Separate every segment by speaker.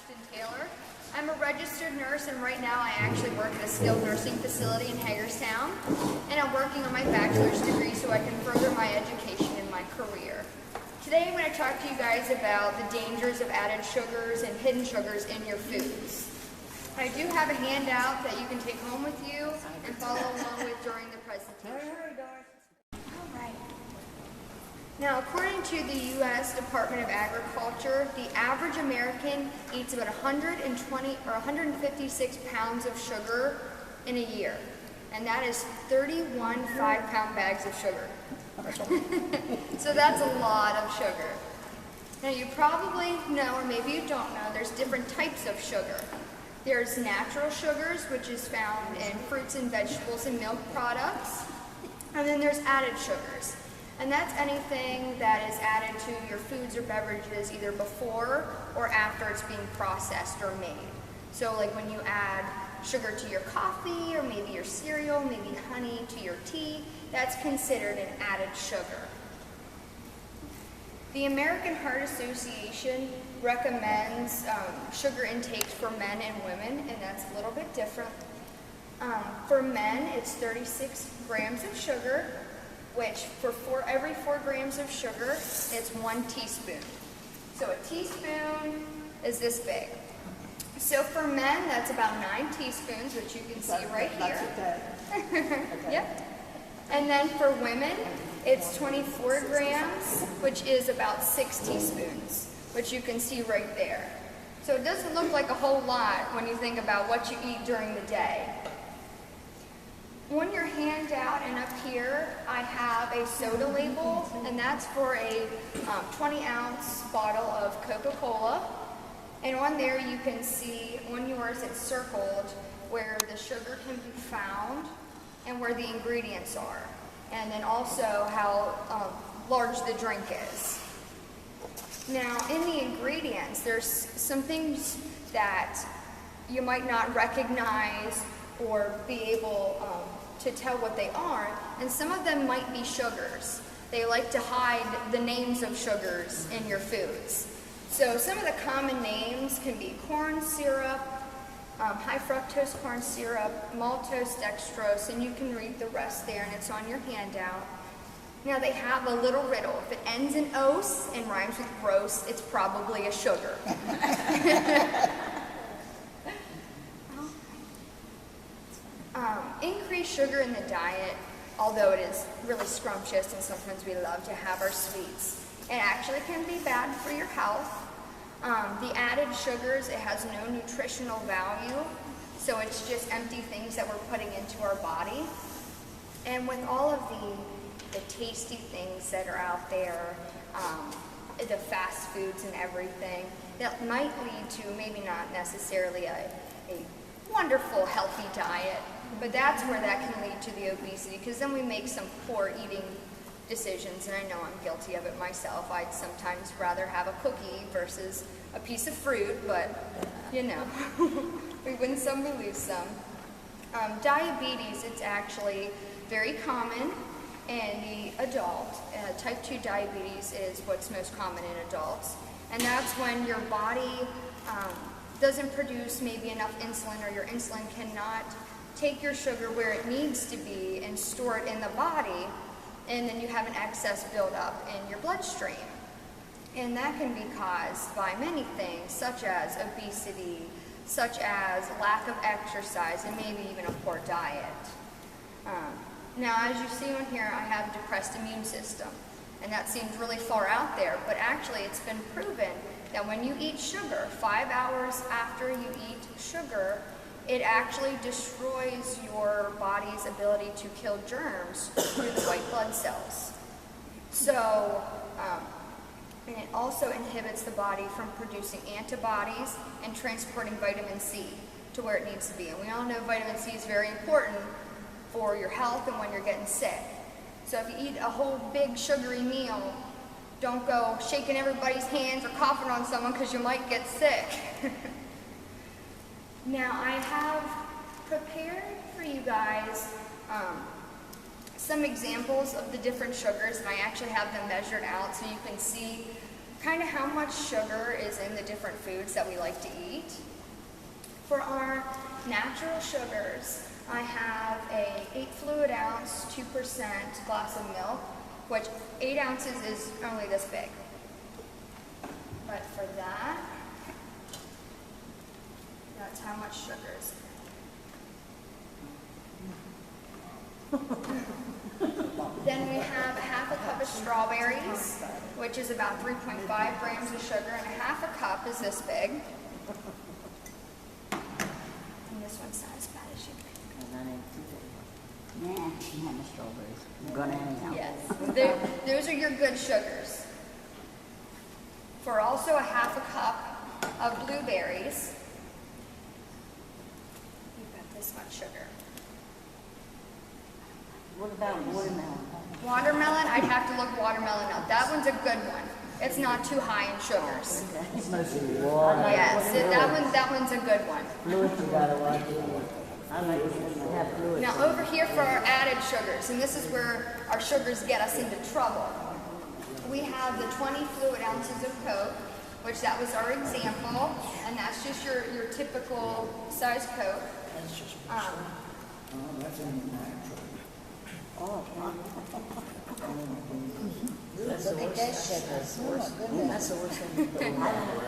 Speaker 1: Ashton Taylor. I'm a registered nurse, and right now I actually work at a skilled nursing facility in Hagerstown, and I'm working on my bachelor's degree so I can further my education and my career. Today I'm going to talk to you guys about the dangers of added sugars and hidden sugars in your foods. I do have a handout that you can take home with you and follow along with during the presentation. All right. Now, according to the U.S. Department of Agriculture, the average American eats about 120 or 156 pounds of sugar in a year, and that is 31 5-pound bags of sugar. So that's a lot of sugar. Now, you probably know, or maybe you don't know, there's different types of sugar. There's natural sugars, which is found in fruits and vegetables and milk products, and then there's added sugars. And that's anything that is added to your foods or beverages either before or after it's being processed or made. So like when you add sugar to your coffee or maybe your cereal, maybe honey to your tea, that's considered an added sugar. The American Heart Association recommends sugar intakes for men and women, and that's a little bit different. For men, it's 36 grams of sugar, which for every 4 grams of sugar, it's 1 teaspoon. So a teaspoon is this big. So for men, that's about 9 teaspoons, which you can see right here.
Speaker 2: Okay.
Speaker 1: Yep. And then for women, it's 24 grams, which is about 6 teaspoons, which you can see right there. So it doesn't look like a whole lot when you think about what you eat during the day. On your handout and up here, I have a soda label, and that's for a 20-ounce bottle of Coca-Cola. And on there you can see, on yours it's circled where the sugar can be found and where the ingredients are. And then also how large the drink is. Now, in the ingredients, there's some things that you might not recognize or be able to tell what they are, and some of them might be sugars. They like to hide the names of sugars in your foods. So some of the common names can be corn syrup, high fructose corn syrup, maltose dextrose, and you can read the rest there, and it's on your handout. Now they have a little riddle. If it ends in "ose" and rhymes with gross, it's probably a sugar. Increased sugar in the diet, although it is really scrumptious and sometimes we love to have our sweets, it actually can be bad for your health. The added sugars, it has no nutritional value, so it's just empty things that we're putting into our body. And with all of the tasty things that are out there, the fast foods and everything, that might lead to maybe not necessarily a wonderful, healthy diet, but that's where that can lead to the obesity, because then we make some poor eating decisions, and I know I'm guilty of it myself. I'd sometimes rather have a cookie versus a piece of fruit, but you know, we win some, we lose some. Diabetes, it's actually very common in the adult. Type 2 diabetes is what's most common in adults, and that's when your body doesn't produce maybe enough insulin, or your insulin cannot take your sugar where it needs to be and store it in the body, and then you have an excess buildup in your bloodstream. And that can be caused by many things, such as obesity, such as lack of exercise, and maybe even a poor diet. Now, as you see on here, I have depressed immune system, and that seems really far out there, but actually it's been proven that when you eat sugar, 5 hours after you eat sugar, it actually destroys your body's ability to kill germs through the white blood cells. So, and it also inhibits the body from producing antibodies and transporting vitamin C to where it needs to be. And we all know vitamin C is very important for your health and when you're getting sick. So if you eat a whole big sugary meal, don't go shaking everybody's hands or coughing on someone because you might get sick. Now I have prepared for you guys some examples of the different sugars, and I actually have them measured out so you can see kind of how much sugar is in the different foods that we like to eat. For our natural sugars, I have a 8 fluid ounce, 2% glass of milk, which 8 ounces is only this big. But for that, that's how much sugar is Then we have half a cup of strawberries, which is about 3.5 grams of sugar, and a half a cup is this big. And this one's not as bad as you think.
Speaker 2: Nah, you have the strawberries. I'm gonna anyhow.
Speaker 1: Yes, those are your good sugars. For also a half a cup of blueberries, you've got this much sugar.
Speaker 2: What about watermelon?
Speaker 1: Watermelon, I'd have to look watermelon up. That one's a good one. It's not too high in sugars.
Speaker 2: It's mostly water.
Speaker 1: Yes, that one's a good one.
Speaker 2: Fluid, you gotta watch it. I like to have fluid.
Speaker 1: Now over here for our added sugars, and this is where our sugars get us into trouble. We have the 20 fluid ounces of Coke, which that was our example, and that's just your typical size Coke.
Speaker 3: That's just
Speaker 4: That's in the natural.
Speaker 2: That's the worst. That's the worst thing.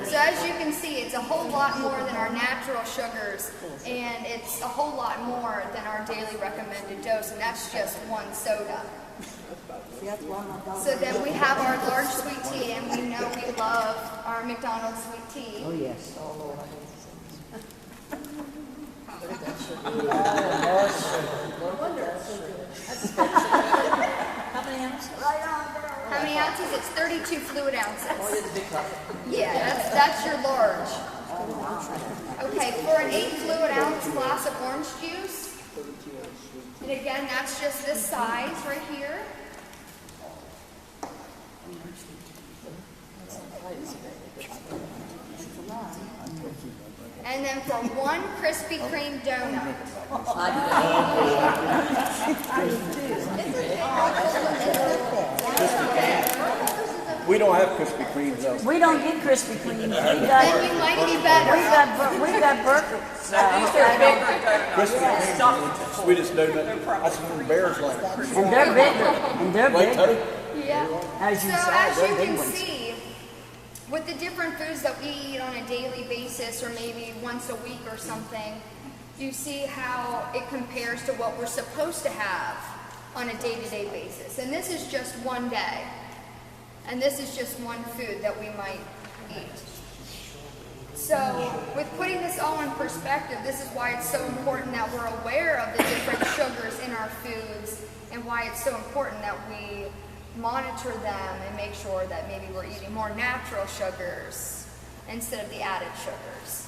Speaker 1: So as you can see, it's a whole lot more than our natural sugars, and it's a whole lot more than our daily recommended dose, and that's just one soda. So then we have our large sweet tea, and we know we love our McDonald's sweet tea.
Speaker 2: Oh, yes.
Speaker 1: How many ounces? It's 32 fluid ounces. Yeah, that's your large. Okay, for an 8 fluid ounce glass of orange juice, and again, that's just this size right here. And then for one Krispy Kreme donut.
Speaker 4: We don't have Krispy Kremes though.
Speaker 2: We don't get Krispy Kreme.
Speaker 1: Then you might be better.
Speaker 2: We got burger.
Speaker 4: Krispy Kreme, sweetest donut. That's from Bears Land.
Speaker 2: And they're bigger. And they're
Speaker 4: Right,
Speaker 2: bigger.
Speaker 4: Teddy?
Speaker 1: Yeah.
Speaker 2: As you
Speaker 1: So
Speaker 2: say,
Speaker 1: as you
Speaker 2: they're big
Speaker 1: can
Speaker 2: ones.
Speaker 1: see, with the different foods that we eat on a daily basis or maybe once a week or something, you see how it compares to what we're supposed to have on a day-to-day basis. And this is just one day. And this is just one food that we might eat. So with putting this all in perspective, this is why it's so important that we're aware of the different sugars in our foods and why it's so important that we monitor them and make sure that maybe we're eating more natural sugars instead of the added sugars.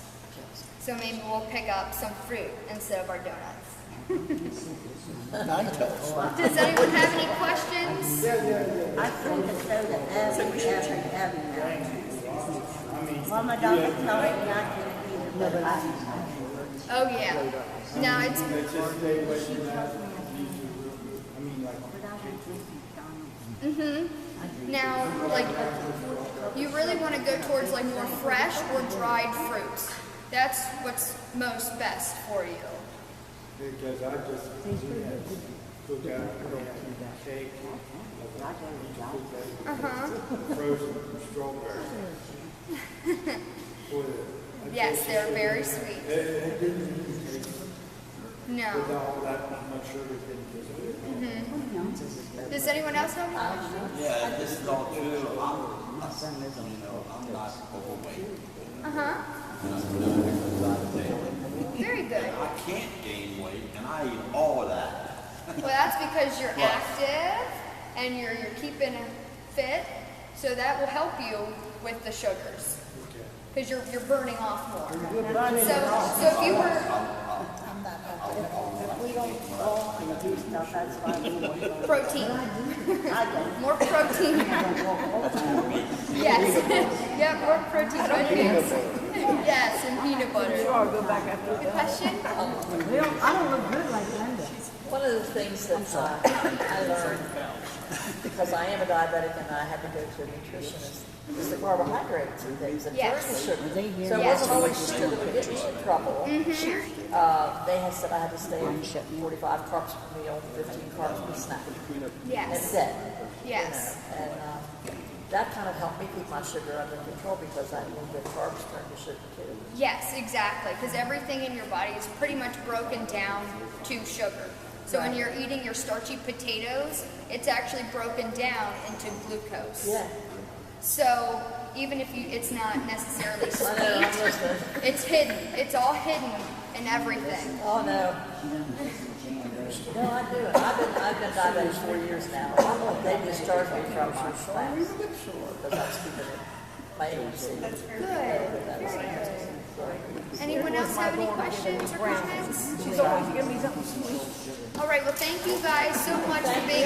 Speaker 1: So maybe we'll pick up some fruit instead of our donuts. Does anyone have any questions?
Speaker 2: I think the soda after having that. Well, my doctor told me not to eat it, but I
Speaker 1: Oh yeah. No, it's
Speaker 4: They just stay away from that. I mean, like,
Speaker 1: now like you really want to go towards like more fresh or dried fruits. That's what's most best for you.
Speaker 4: because I just cook out cake, frozen strawberries.
Speaker 1: Yes, they're very sweet.
Speaker 4: It didn't taste
Speaker 1: No.
Speaker 4: all that much sugar.
Speaker 1: Does anyone else have one?
Speaker 5: Yeah, this is all true. I'm not overweight.
Speaker 1: Very good.
Speaker 5: I can't gain weight, and I eat all of that.
Speaker 1: Well, that's because you're active and you're keeping fit, so that will help you with the sugars because you're burning off more. So if you were protein, more protein. Yes, yeah, more protein. Yes, and peanut butter. Sure, I'll go back after that. Question?
Speaker 2: don't look good like Linda.
Speaker 3: One of the things that I learned, because I am a diabetic and I had to go to a nutritionist, is the carbohydrates and things and
Speaker 1: Yes.
Speaker 3: turns sugar. So it
Speaker 1: Yes.
Speaker 3: wasn't always sugar that would get me in trouble. They had said I had to stay on 45 carbs per meal, 15 carbs per snack.
Speaker 1: Yes.
Speaker 3: That's it.
Speaker 1: Yes.
Speaker 3: And that kind of helped me keep my sugar under control because I knew that carbs turn to sugar too.
Speaker 1: Yes, exactly. Because everything in your body is pretty much broken down to sugar. So when you're eating your starchy potatoes, it's actually broken down into glucose.
Speaker 3: Yeah.
Speaker 1: So even if it's not necessarily
Speaker 3: I know, I'm
Speaker 1: sweet,
Speaker 3: listening.
Speaker 1: it's hidden. It's all hidden in everything.
Speaker 3: Oh no. No, I do. I've been diabetic 4 years now. They discharged me from my class because I was keeping my A1C.
Speaker 1: Good. Very good. Anyone else have any questions or comments?
Speaker 6: She's always giving me something sweet.
Speaker 1: All right. Well, thank you guys so much for being